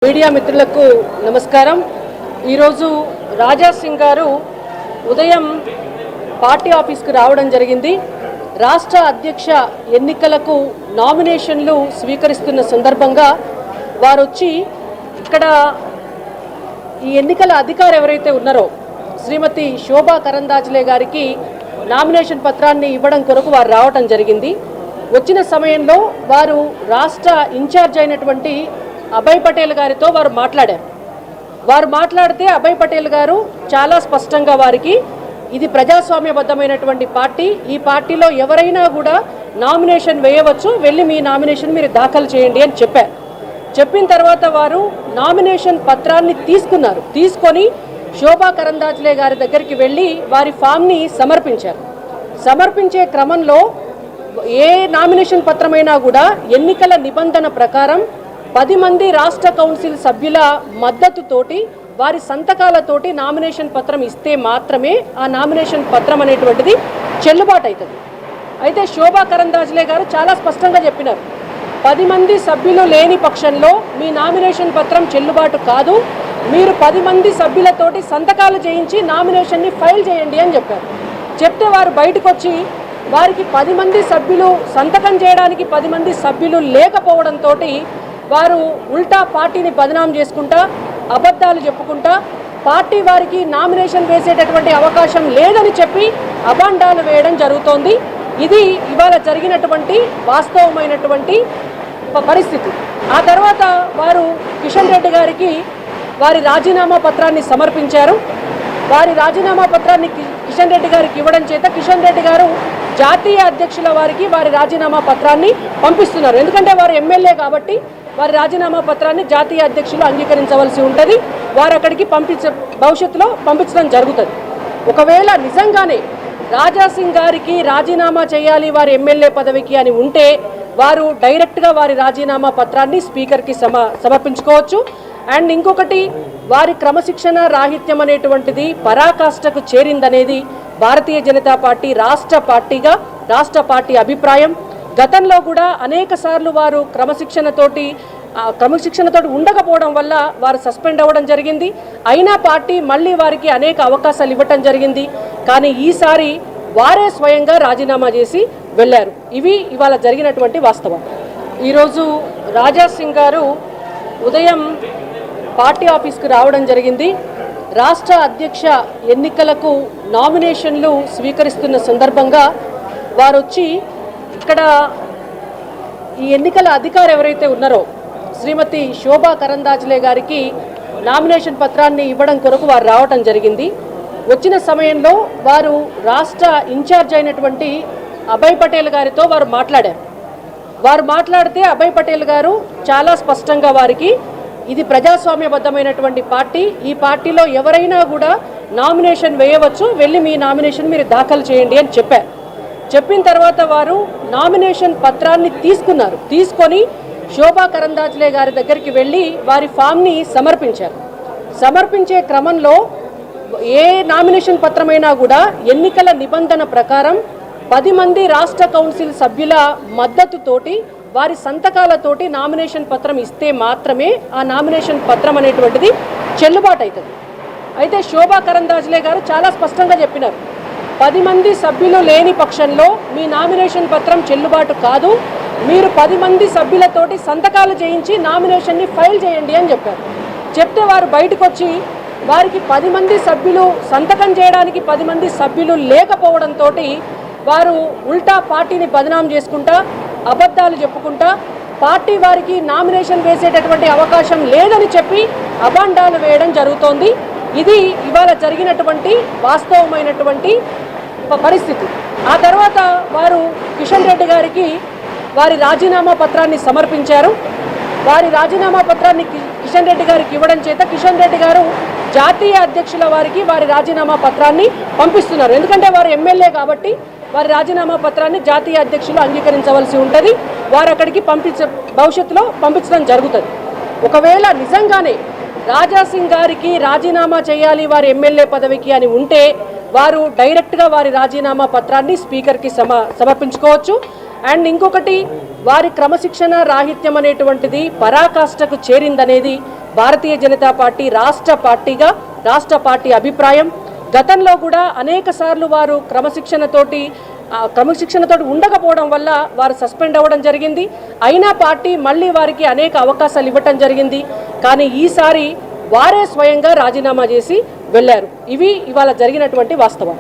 Media మిత్రులకు నమస్కారం। ఈరోజు రాజా సింగ్ గారు ఉదయం పార్టీ ఆఫీస్కి రావడం జరిగింది। రాష్ట్ర అధ్యక్ష ఎన్నికలకు నామినేషన్లు స్వీకరిస్తున్న సందర్భంగా వారు వచ్చి ఇక్కడ ఈ ఎన్నికల అధికారి ఎవరైతే ఉన్నారో శ్రీమతి శోభా కరందాజ్లే గారికి నామినేషన్ పత్రాన్ని ఇవ్వడం కొరకు వారు రావడం జరిగింది। వచ్చిన సమయంలో వారు రాష్ట్ర ఇన్ఛార్జ్ అయినటువంటి అభయ్ పటేల్ గారితో వారు మాట్లాడితే అభయ్ పటేల్ గారు చాలా స్పష్టంగా వారికి ఇది ప్రజాస్వామ్యబద్ధమైనటువంటి పార్టీ, ఈ పార్టీలో ఎవరైనా కూడా నామినేషన్ వేయవచ్చు, వెళ్ళి మీ నామినేషన్ మీరు దాఖలు చేయండి అని చెప్పారు। చెప్పిన తర్వాత వారు నామినేషన్ పత్రాన్ని తీసుకొని శోభా కరందాజ్లే గారి దగ్గరికి వెళ్ళి వారి ఫామ్ని సమర్పించారు। సమర్పించే క్రమంలో ఏ నామినేషన్ పత్రమైనా కూడా ఎన్నికల నిబంధన ప్రకారం 10 మంది రాష్ట్ర కౌన్సిల్ సభ్యుల మద్దతుతోటి వారి సంతకాలతోటి నామినేషన్ పత్రం ఇస్తే మాత్రమే ఆ నామినేషన్ పత్రం అనేటువంటిది చెల్లుబాటు అవుతుంది। అయితే శోభా కరందాజ్లే గారు చాలా స్పష్టంగా చెప్పినారు, 10 మంది సభ్యులు లేని పక్షంలో మీ నామినేషన్ పత్రం చెల్లుబాటు కాదు, మీరు 10 మంది సభ్యులతోటి సంతకాలు చేయించి నామినేషన్ని ఫైల్ చేయండి అని చెప్పారు। చెప్తే వారు బయటకు వచ్చి వారికి 10 మంది సభ్యులు సంతకం చేయడానికి 10 మంది సభ్యులు లేకపోవడంతో వారు ఉల్టా పార్టీని బదనాం చేసుకుంటా అబద్ధాలు చెప్పుకుంటా పార్టీ వారికి నామినేషన్ వేసేటటువంటి అవకాశం లేదని చెప్పి అబాండాలు వేయడం జరుగుతోంది। ఇది ఇవాళ జరిగినటువంటి వాస్తవమైనటువంటి పరిస్థితి। ఆ తర్వాత వారు కిషన్ రెడ్డి గారికి వారి రాజీనామా పత్రాన్ని సమర్పించారు। వారి రాజీనామా పత్రాన్ని కిషన్ రెడ్డి గారికి ఇవ్వడం చేత కిషన్ రెడ్డి గారు జాతీయ అధ్యక్షుల వారికి వారి రాజీనామా పత్రాన్ని పంపిస్తున్నారు। ఎందుకంటే వారు ఎమ్మెల్యే కాబట్టి వారి రాజీనామా పత్రాన్ని జాతీయ అధ్యక్షులు అంగీకరించవలసి ఉంటుంది, వారు అక్కడికి భవిష్యత్తులో పంపించడం జరుగుతుంది। ఒకవేళ నిజంగానే రాజా సింగ్ గారికి రాజీనామా చేయాలి వారి ఎమ్మెల్యే పదవికి అని ఉంటే వారు డైరెక్ట్గా వారి రాజీనామా పత్రాన్ని స్పీకర్కి సమర్పించుకోవచ్చు। అండ్ ఇంకొకటి, వారి క్రమశిక్షణ రాహిత్యం అనేటువంటిది పరాకాష్ఠకు చేరిందనేది భారతీయ జనతా పార్టీ రాష్ట్ర పార్టీ అభిప్రాయం। గతంలో కూడా అనేక సార్లు వారు క్రమశిక్షణతోటి ఉండకపోవడం వల్ల వారు సస్పెండ్ అవ్వడం జరిగింది। అయినా పార్టీ మళ్ళీ వారికి అనేక అవకాశాలు ఇవ్వటం జరిగింది, కానీ ఈసారి వారే స్వయంగా రాజీనామా చేసి వెళ్ళారు। ఇవి ఇవాళ జరిగినటువంటి వాస్తవం। ఈరోజు రాజా సింగ్ గారు ఉదయం పార్టీ ఆఫీస్కి రావడం జరిగింది। రాష్ట్ర అధ్యక్ష ఎన్నికలకు నామినేషన్లు స్వీకరిస్తున్న సందర్భంగా వారు వచ్చి ఇక్కడ ఈ ఎన్నికల అధికారి ఎవరైతే ఉన్నారో శ్రీమతి శోభా కరందాజ్లే గారికి నామినేషన్ పత్రాన్ని ఇవ్వడం కొరకు వారు రావడం జరిగింది। వచ్చిన సమయంలో వారు రాష్ట్ర ఇన్ఛార్జ్ అయినటువంటి అభయ్ పటేల్ గారితో వారు మాట్లాడితే అభయ్ పటేల్ గారు చాలా స్పష్టంగా వారికి ఇది ప్రజాస్వామ్యబద్ధమైనటువంటి పార్టీ, ఈ పార్టీలో ఎవరైనా కూడా నామినేషన్ వేయవచ్చు, వెళ్ళి మీ నామినేషన్ మీరు దాఖలు చేయండి అని చెప్పారు। చెప్పిన తర్వాత వారు నామినేషన్ పత్రాన్ని తీసుకొని శోభా కరందాజ్లే గారి దగ్గరికి వెళ్ళి వారి ఫామ్ని సమర్పించారు। సమర్పించే క్రమంలో ఏ నామినేషన్ పత్రమైనా కూడా ఎన్నికల నిబంధన ప్రకారం 10 మంది రాష్ట్ర కౌన్సిల్ సభ్యుల మద్దతుతోటి వారి సంతకాలతోటి నామినేషన్ పత్రం ఇస్తే మాత్రమే ఆ నామినేషన్ పత్రం అనేటువంటిది చెల్లుబాటు అవుతుంది। అయితే శోభా కరందాజ్లే గారు చాలా స్పష్టంగా చెప్పినారు, 10 మంది సభ్యులు లేని పక్షంలో మీ నామినేషన్ పత్రం చెల్లుబాటు కాదు, మీరు 10 మంది సభ్యులతోటి సంతకాలు చేయించి నామినేషన్ని ఫైల్ చేయండి అని చెప్పారు। చెప్తే వారు బయటకు వచ్చి వారికి 10 మంది సభ్యులు సంతకం చేయడానికి 10 మంది సభ్యులు లేకపోవడంతో వారు ఉల్టా పార్టీని బదనాం చేసుకుంటా అబద్ధాలు చెప్పుకుంటా పార్టీ వారికి నామినేషన్ వేసేటటువంటి అవకాశం లేదని చెప్పి అబాండాలు వేయడం జరుగుతోంది। ఇది ఇవాళ జరిగినటువంటి వాస్తవమైనటువంటి పరిస్థితి। ఆ తర్వాత వారు కిషన్ రెడ్డి గారికి వారి రాజీనామా పత్రాన్ని సమర్పించారు। వారి రాజీనామా పత్రాన్ని కిషన్ రెడ్డి గారికి ఇవ్వడం చేత కిషన్ రెడ్డి గారు జాతీయ అధ్యక్షుల వారికి వారి రాజీనామా పత్రాన్ని పంపిస్తున్నారు। ఎందుకంటే వారు ఎమ్మెల్యే కాబట్టి వారి రాజీనామా పత్రాన్ని జాతీయ అధ్యక్షులు అంగీకరించవలసి ఉంటుంది, వారు అక్కడికి భవిష్యత్తులో పంపించడం జరుగుతుంది। ఒకవేళ నిజంగానే రాజా సింగ్ గారికి రాజీనామా చేయాలి వారి ఎమ్మెల్యే పదవికి అని ఉంటే వారు డైరెక్ట్గా వారి రాజీనామా పత్రాన్ని స్పీకర్కి సమర్పించుకోవచ్చు। అండ్ ఇంకొకటి, వారి క్రమశిక్షణ రాహిత్యం అనేటువంటిది పరాకాష్ఠకు చేరిందనేది భారతీయ జనతా పార్టీ రాష్ట్ర పార్టీగా రాష్ట్ర పార్టీ అభిప్రాయం. గతంలో కూడా అనేక సార్లు వారు క్రమశిక్షణతోటి ఉండకపోవడం వల్ల వారు సస్పెండ్ అవ్వడం జరిగింది. అయినా పార్టీ మళ్ళీ వారికి అనేక అవకాశాలు ఇవ్వటం జరిగింది. కానీ ఈసారి వారే స్వయంగా రాజీనామా చేసి వెళ్ళారు. ఇవి ఇవాళ జరిగినటువంటి వాస్తవం.